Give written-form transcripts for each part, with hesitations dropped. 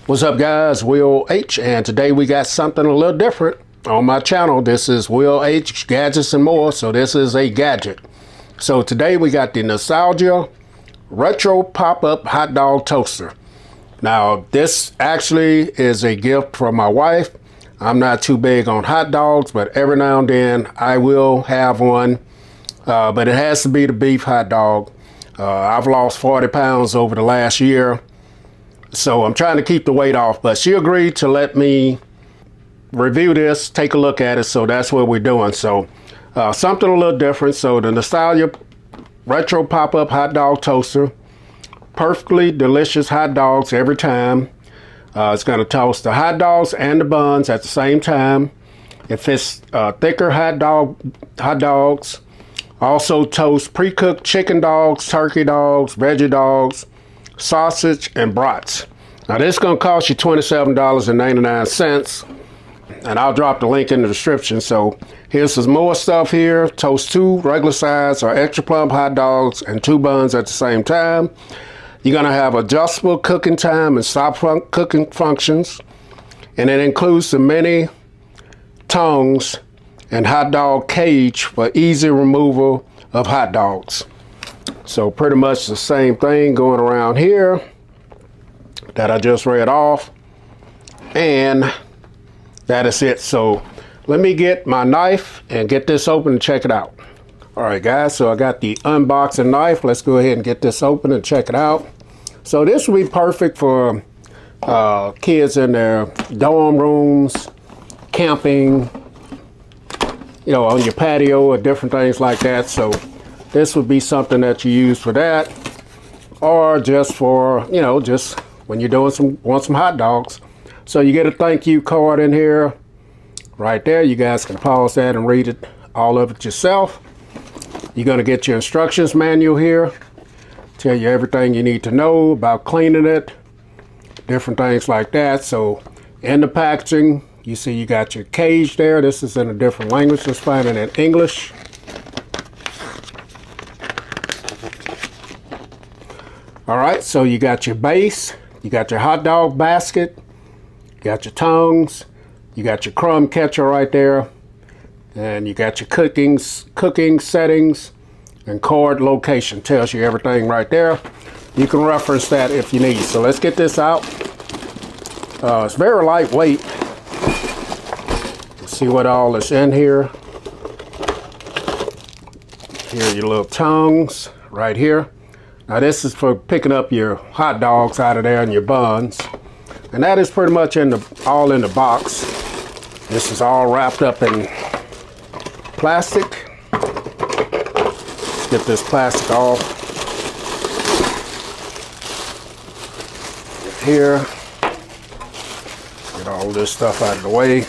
What's up, guys? Will H, and today we got something a little different on my channel. This is Will H Gadgets and More, so this is a gadget. So today we got the Nostalgia Retro Pop-Up Hot Dog Toaster. Now this actually is a gift from my wife. I'm not too big on hot dogs, but every now and then I will have one, but it has to be the beef hot dog. I've lost 40 pounds over the last year. So I'm trying to keep the weight off, but she agreed to let me review this, take a look at it. So that's what we're doing. So something a little different. So the Nostalgia Retro Pop-Up Hot Dog Toaster, perfectly delicious hot dogs every time. It's going to toast the hot dogs and the buns at the same time. It fits thicker hot dogs. Also toast pre-cooked chicken dogs, turkey dogs, veggie dogs, sausage, and brats. Now this is going to cost you $27.99, and I'll drop the link in the description. So here's some more stuff here. Toast 2 regular size or extra plump hot dogs and 2 buns at the same time. You're going to have adjustable cooking time and stop cooking functions, and it includes the mini tongs and hot dog cage for easy removal of hot dogs. So pretty much the same thing going around here that I just read off, and that is it. So let me get my knife and get this open and check it out. All right, guys, so I got the unboxing knife. Let's go ahead and get this open and check it out. So this would be perfect for kids in their dorm rooms, camping, you know, on your patio or different things like that. So this would be something that you use for that, or just for, you know, just when you're doing want some hot dogs. So you get a thank you card in here right there. You guys can pause that and read it, all of it yourself. You're going to get your instructions manual here, tell you everything you need to know about cleaning it, different things like that. So in the packaging, you see you got your cage there. This is in a different language. Let's find it in English. All right, so you got your base, you got your hot dog basket, you got your tongs, you got your crumb catcher right there, and you got your cooking settings and cord location. Tells you everything right there. You can reference that if you need. So let's get this out. It's very lightweight. Let's see what all is in here. Here are your little tongs right here. Now this is for picking up your hot dogs out of there and your buns. And that is pretty much all in the box. This is all wrapped up in plastic. Let's get this plastic off. Get here. Get all this stuff out of the way.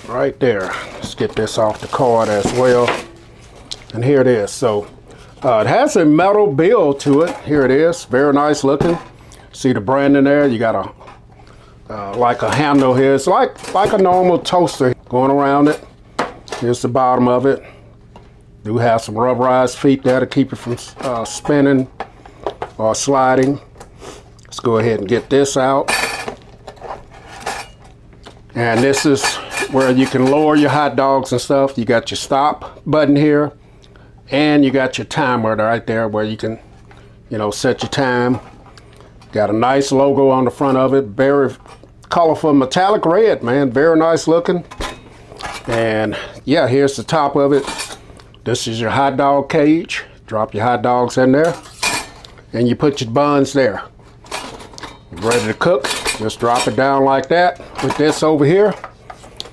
Right there. Let's get this off the card as well. And here it is. So it has a metal build to it. Here it is. Very nice looking. See the brand in there. You got a like a handle here. It's like a normal toaster going around it. Here's the bottom of it. Do have some rubberized feet there to keep it from spinning or sliding. Let's go ahead and get this out. And this is where you can lower your hot dogs and stuff. You got your stop button here. And you got your timer right there where you can, you know, set your time. Got a nice logo on the front of it. Very colorful metallic red, man. Very nice looking. And yeah, here's the top of it. This is your hot dog cage. Drop your hot dogs in there. And you put your buns there. Ready to cook. Just drop it down like that with this over here.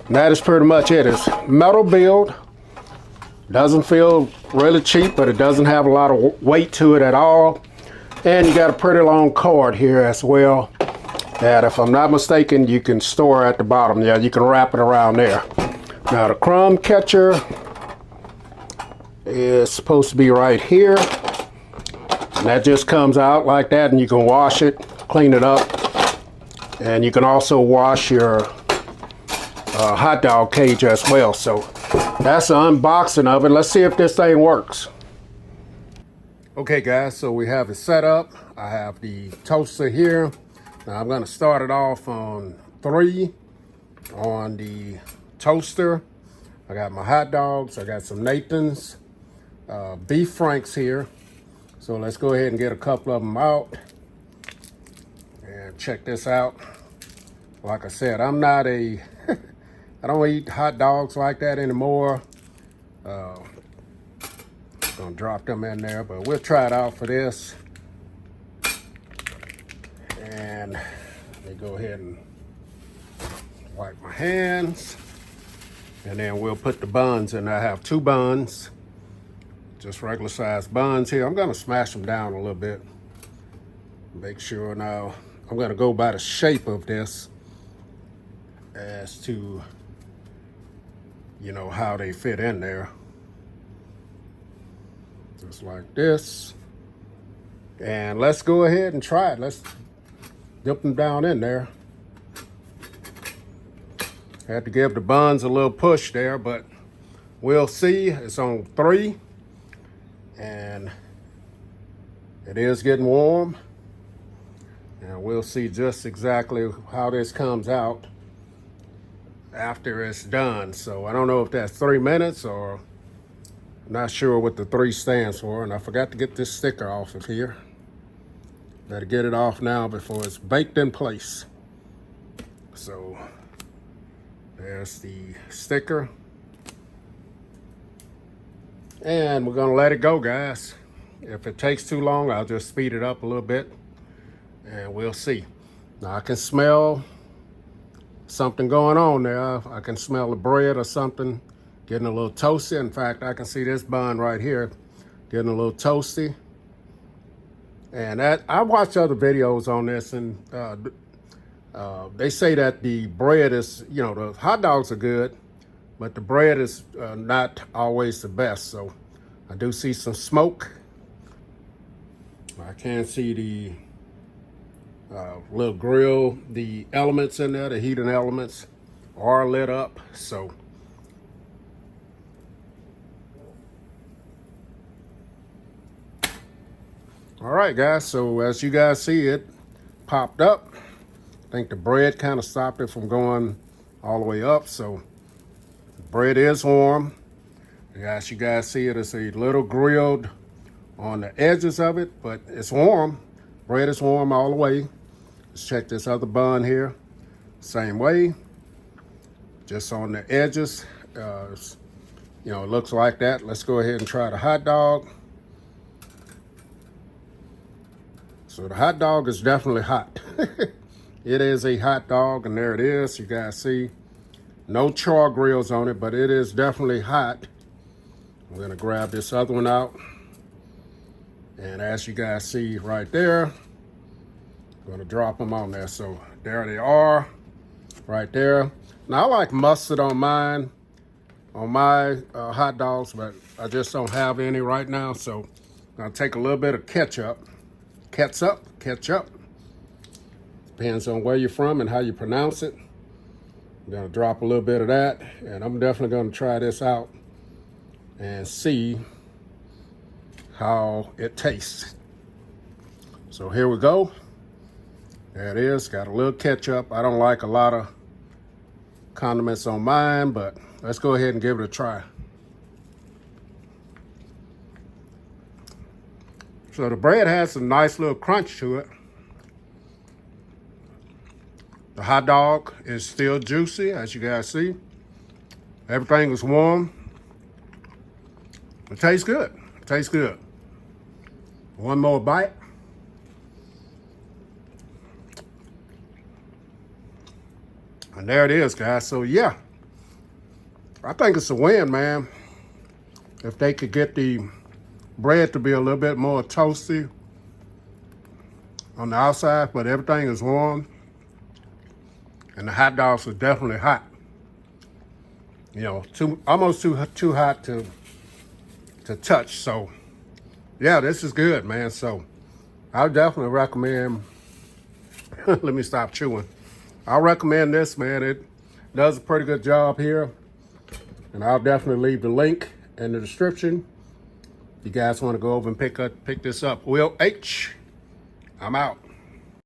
And that is pretty much it. It's metal build. Doesn't feel really cheap, but it doesn't have a lot of weight to it at all. And you got a pretty long cord here as well that, if I'm not mistaken, you can store at the bottom. Yeah, you can wrap it around there. Now the crumb catcher is supposed to be right here. And that just comes out like that, and you can wash it, clean it up. And you can also wash your hot dog cage as well. So that's the unboxing of it. Let's see if this thing works. Okay guys, so we have it set up. I have the toaster here. Now I'm gonna start it off on 3 on the toaster. I got my hot dogs, I got some Nathan's, beef franks here. So let's go ahead and get a couple of them out and check this out. Like I said, I'm not a, I don't eat hot dogs like that anymore. Gonna drop them in there, but we'll try it out for this. And let me go ahead and wipe my hands. And then we'll put the buns in. I have 2 buns, just regular size buns here. I'm gonna smash them down a little bit. Make sure now, I'm gonna go by the shape of this as to, you know, how they fit in there. Just like this. And let's go ahead and try it. Let's dip them down in there. Had to give the buns a little push there, but we'll see. It's on 3. And it is getting warm. And we'll see just exactly how this comes out after it's done. So I don't know if that's 3 minutes or I'm not sure what the 3 stands for. And I forgot to get this sticker off of here. Better get it off now before it's baked in place. So there's the sticker. And we're gonna let it go, guys. If it takes too long, I'll just speed it up a little bit and we'll see. Now I can smell something going on there. I can smell the bread or something getting a little toasty. In fact, I can see this bun right here getting a little toasty. And I watched other videos on this, and they say that the bread is, you know, the hot dogs are good, but the bread is not always the best. So I do see some smoke. I can see the little grill, the elements in there, the heating elements are lit up. So all right, guys, so as you guys see, it popped up. I think the bread kind of stopped it from going all the way up. So the bread is warm. As you guys see, it is a little grilled on the edges of it, but it's warm. Bread is warm all the way. Let's check this other bun here. Same way, just on the edges. You know, it looks like that. Let's go ahead and try the hot dog. So the hot dog is definitely hot. It is a hot dog, and there it is. You guys see, no char grills on it, but it is definitely hot. I'm gonna grab this other one out. And as you guys see right there, I'm gonna drop them on there. So there they are, right there. Now I like mustard on mine, on my hot dogs, but I just don't have any right now. So I'm gonna take a little bit of ketchup. Ketchup. Depends on where you're from and how you pronounce it. I'm gonna drop a little bit of that, and I'm definitely gonna try this out and see how it tastes. So here we go. There it is, got a little ketchup. I don't like a lot of condiments on mine, but let's go ahead and give it a try. So the bread has a nice little crunch to it. The hot dog is still juicy, as you guys see. Everything is warm. It tastes good. It tastes good. One more bite. And there it is, guys. So yeah, I think it's a win, man. If they could get the bread to be a little bit more toasty on the outside, but everything is warm. And the hot dogs are definitely hot. You know, almost too hot to touch. So yeah, this is good, man. So I definitely recommend, let me stop chewing. I'll recommend this, man. It does a pretty good job here. And I'll definitely leave the link in the description You guys want to go over and pick this up. Will H. I'm out.